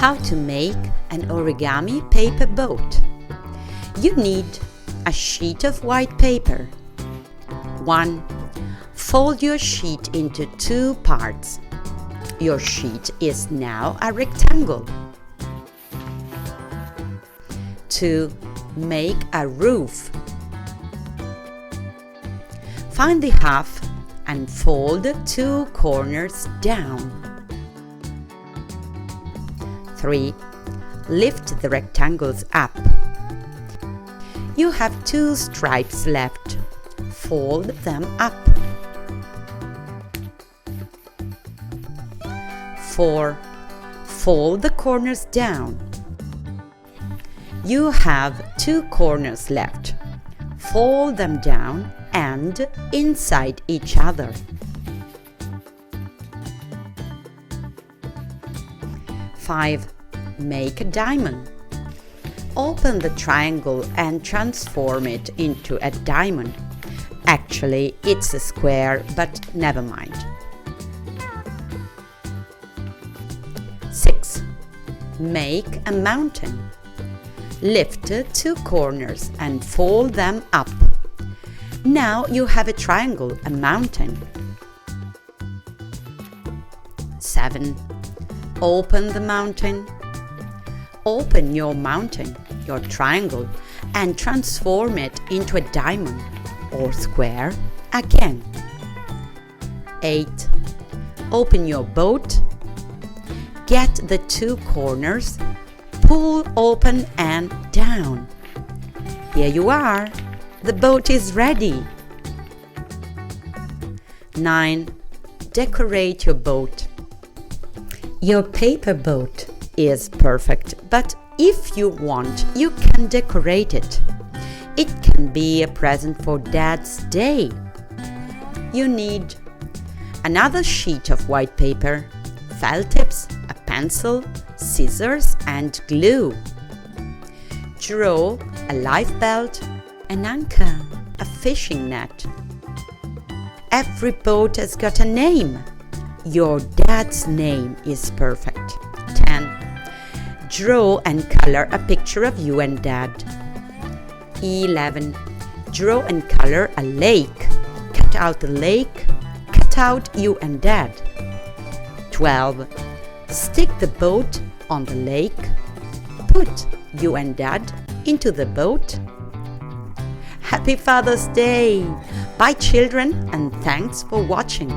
How to make an origami paper boat. You need a sheet of white paper. 1. Fold your sheet into 2 parts. Your sheet is now a rectangle. 2. Make a roof. Find the half and fold the 2 corners down. 3. Lift the rectangles up. You have 2 stripes left. Fold them up. 4. Fold the corners down. You have 2 corners left. Fold them down and inside each other. 5. Make a diamond. Open the triangle and transform it into a diamond. Actually, it's a square, but never mind. 6. Make a mountain. Lift 2 corners and fold them up. Now you have a triangle, a mountain. 7. Open the mountain. Open your mountain, your triangle, and transform it into a diamond or square again. 8. Open your boat. Get the 2 corners, pull open and down. Here you are. The boat is ready. 9. Decorate your boat. Your paper boat is perfect, but if you want, you can decorate it. It can be a present for Dad's Day. You need another sheet of white paper, felt tips, a pencil, scissors and glue. Draw a life belt, an anchor, a fishing net. Every boat has got a name. Your dad's name is perfect. 10. Draw and color a picture of you and Dad. 11. Draw and color a lake. Cut out the lake. Cut out you and Dad. 12. Stick the boat on the lake. Put you and Dad into the boat. Happy Father's Day! Bye children, and thanks for watching.